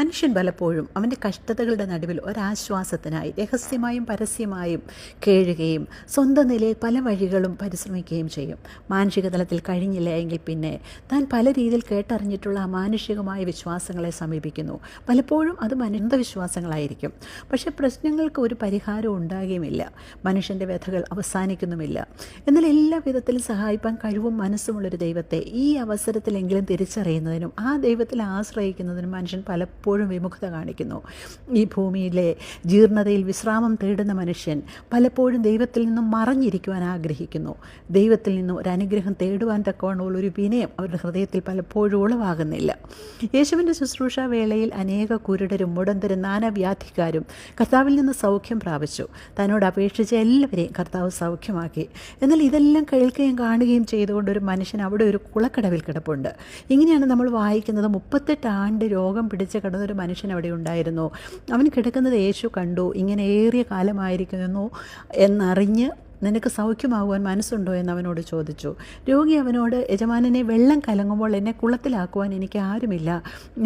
മനുഷ്യൻ പലപ്പോഴും അവൻ്റെ കഷ്ടതകളുടെ നടുവിൽ ഒരാശ്വാസത്തിനായി രഹസ്യമായും പരസ്യമായും കേഴുകയും സ്വന്തം നിലയിൽ പല വഴികളും പരിശ്രമിക്കുകയും ചെയ്യും. മാനസിക തലത്തിൽ കഴിഞ്ഞില്ല എങ്കിൽ പിന്നെ താൻ പല രീതിയിൽ കേട്ടറിഞ്ഞിട്ടുള്ള അമാനുഷികമായ വിശ്വാസങ്ങളെ സമീപിക്കുന്നു. പലപ്പോഴും അത് അന്ധവിശ്വാസങ്ങളായിരിക്കും. പക്ഷേ പ്രശ്നങ്ങൾക്ക് ഒരു പരിഹാരം ഉണ്ടാകുകയുമില്ല. മനുഷ്യൻ്റെ വ്യഥകൾ അവസാനിക്കുന്നുമില്ല. എന്നാൽ എല്ലാ വിധത്തിലും സഹായിപ്പാൻ കഴിവും മനസ്സുമുള്ളൊരു ദൈവത്തെ ഈ അവസരത്തിലെങ്കിലും തിരിച്ചറിയുന്നതിനും ആ ദൈവത്തിൽ ആശ്രയിക്കുന്നതിനും മനുഷ്യൻ പലപ്പോഴും വിമുഖത കാണിക്കുന്നു. ഈ ഭൂമിയിലെ ജീർണതയിൽ വിശ്രാമം തേടുന്ന മനുഷ്യൻ പലപ്പോഴും ദൈവത്തിൽ നിന്നും മറഞ്ഞിരിക്കുവാൻ ആഗ്രഹിക്കുന്നു. ദൈവത്തിൽ നിന്നും ഒരു അനുഗ്രഹം തേടുവാൻ തക്കവണ്ണമുള്ള ഒരു വിനയം അവരുടെ ഹൃദയത്തിൽ പലപ്പോഴും ഉളവാകുന്നില്ല. യേശുവിൻ്റെ ശുശ്രൂഷാ വേളയിൽ അനേക കുരുടരും മുടന്തരും നാനാവ്യാധിക്കാരും കർത്താവിൽ നിന്ന് സൗഖ്യം പ്രാപിച്ചു. തന്നോട് അപേക്ഷിച്ച എല്ലാവരെയും കർത്താവ് സൗഖ്യമാക്കി. എന്നാൽ ഇതെല്ലാം കേൾക്കുകയും കാണുകയും ചെയ്തുകൊണ്ട് ഒരു മനുഷ്യൻ അവിടെ ഒരു കുളക്കടവിൽ കിടപ്പുണ്ട്. ഇങ്ങനെയാണ് നമ്മൾ വായിക്കുന്നത്. 38 ആണ്ട് രോഗം പിടിച്ച് കിടന്നൊരു മനുഷ്യൻ അവിടെ ഉണ്ടായിരുന്നു. അവൻ കിടക്കുന്നത് യേശു കണ്ടു. ഇങ്ങനെ ഏറിയ കാലമായിരിക്കുന്നു എന്നറിഞ്ഞ് നിനക്ക് സൗഖ്യമാകുവാൻ മനസ്സുണ്ടോ എന്ന് അവനോട് ചോദിച്ചു. രോഗി അവനോട്, യജമാനനെ, വെള്ളം കലങ്ങുമ്പോൾ എന്നെ കുളത്തിലാക്കുവാൻ എനിക്ക് ആരുമില്ല.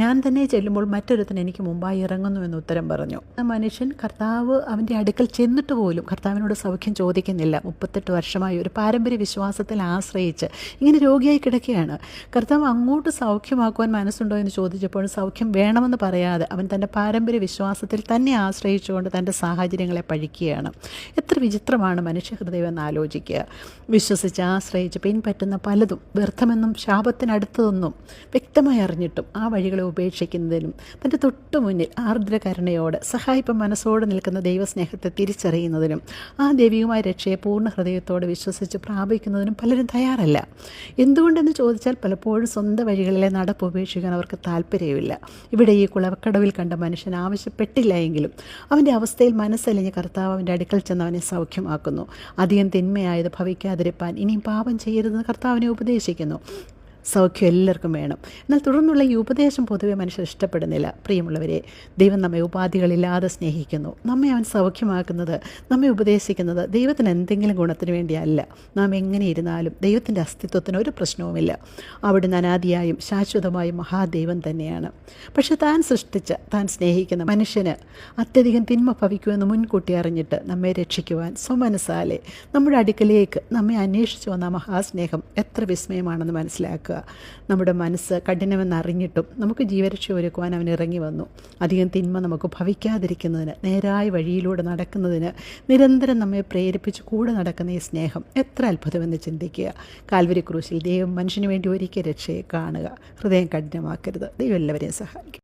ഞാൻ തന്നെ ചെല്ലുമ്പോൾ മറ്റൊരുത്തൻ എനിക്ക് മുമ്പായി ഇറങ്ങുന്നു എന്ന് ഉത്തരം പറഞ്ഞു. ആ മനുഷ്യൻ കർത്താവ് അവൻ്റെ അടുക്കൽ ചെന്നിട്ട് പോലും കർത്താവിനോട് സൗഖ്യം ചോദിക്കുന്നില്ല. 38 വർഷമായി ഒരു പാരമ്പര്യ വിശ്വാസത്തിൽ ആശ്രയിച്ച് ഇങ്ങനെ രോഗിയായി കിടക്കുകയാണ്. കർത്താവ് അങ്ങോട്ട് സൗഖ്യമാക്കുവാൻ മനസ്സുണ്ടോ എന്ന് ചോദിച്ചപ്പോൾ സൗഖ്യം വേണമെന്ന് പറയാതെ അവൻ തൻ്റെ പാരമ്പര്യ വിശ്വാസത്തിൽ തന്നെ ആശ്രയിച്ചുകൊണ്ട് തൻ്റെ സാഹചര്യങ്ങളെ പഴിക്കുകയാണ്. എത്ര വിചിത്രമാണ് മനുഷ്യ ഹൃദയം എന്ന് ആലോചിക്കുക. വിശ്വസിച്ച് ആശ്രയിച്ച് പിൻപറ്റുന്ന പലതും വ്യർത്ഥമെന്നും ശാപത്തിനടുത്തതൊന്നും വ്യക്തമായി അറിഞ്ഞിട്ടും ആ വഴികളെ ഉപേക്ഷിക്കുന്നതിനും തൻ്റെ തൊട്ടു മുന്നിൽ ആർദ്രകരുണയോടെ സഹായിപ്പം മനസ്സോടെ നിൽക്കുന്ന ദൈവസ്നേഹത്തെ തിരിച്ചറിയുന്നതിനും ആ ദൈവികമായ രക്ഷയെ പൂർണ്ണ ഹൃദയത്തോടെ വിശ്വസിച്ച് പ്രാപിക്കുന്നതിനും പലരും തയ്യാറല്ല. എന്തുകൊണ്ടെന്ന് ചോദിച്ചാൽ പലപ്പോഴും സ്വന്തം വഴികളിലെ നടപ്പ് ഉപേക്ഷിക്കാൻ അവർക്ക് താല്പര്യമില്ല. ഇവിടെ ഈ കുളക്കടവിൽ കണ്ട മനുഷ്യൻ ആവശ്യപ്പെട്ടില്ല എങ്കിലും അവൻ്റെ അവസ്ഥയിൽ മനസ്സലിഞ്ഞ് കർത്താവ് അവൻ്റെ അടുക്കൽ ചെന്ന് അവനെ സൗഖ്യമാക്കുന്നു. അധികം തിന്മയായത് ഭവിക്കാതിരിപ്പാൻ ഇനിയും പാപം ചെയ്യരുതെന്ന് കർത്താവിനെ ഉപദേശിക്കുന്നു. സൗഖ്യം എല്ലാവർക്കും വേണം. എന്നാൽ തുടർന്നുള്ള ഈ ഉപദേശം പൊതുവെ മനുഷ്യർ ഇഷ്ടപ്പെടുന്നില്ല. പ്രിയമുള്ളവരെ, ദൈവം നമ്മെ ഉപാധികളില്ലാതെ സ്നേഹിക്കുന്നു. നമ്മെ അവൻ സൗഖ്യമാക്കുന്നത്, നമ്മെ ഉപദേശിക്കുന്നത് ദൈവത്തിന് എന്തെങ്കിലും ഗുണത്തിന് വേണ്ടിയല്ല. നാം എങ്ങനെ ഇരുന്നാലും ദൈവത്തിൻ്റെ അസ്തിത്വത്തിന് ഒരു പ്രശ്നവുമില്ല. അവിടുന്ന് അനാദിയായും ശാശ്വതമായും മഹാദൈവം തന്നെയാണ്. പക്ഷെ താൻ സൃഷ്ടിച്ച, താൻ സ്നേഹിക്കുന്ന മനുഷ്യന് അത്യധികം തിന്മ ഭവിക്കുമെന്ന് മുൻകൂട്ടി അറിഞ്ഞിട്ട് നമ്മെ രക്ഷിക്കുവാൻ സ്വമനസാലെ നമ്മുടെ അടുക്കലേക്ക് നമ്മെ അന്വേഷിച്ചു വന്ന മഹാസ്നേഹം എത്ര വിസ്മയമാണെന്ന് മനസ്സിലാക്കുക. നമ്മുടെ മനസ്സ് കഠിനമെന്നറിഞ്ഞിട്ടും നമുക്ക് ജീവരക്ഷ ഒരുക്കുവാൻ അവൻ ഇറങ്ങി വന്നു. അധികം തിന്മ നമുക്ക് ഭവിക്കാതിരിക്കുന്നതിന്, നേരായ വഴിയിലൂടെ നടക്കുന്നതിന് നിരന്തരം നമ്മെ പ്രേരിപ്പിച്ച് കൂടെ നടക്കുന്ന ഈ സ്നേഹം എത്ര അത്ഭുതമെന്ന് ചിന്തിക്കുക. കാൽവരി ക്രൂശിൽ ദൈവം മനുഷ്യന് വേണ്ടി ഒരുക്കിയ രക്ഷയെ കാണുക. ഹൃദയം കഠിനമാക്കരുത്. ദൈവം എല്ലാവരെയും സഹായിക്കും.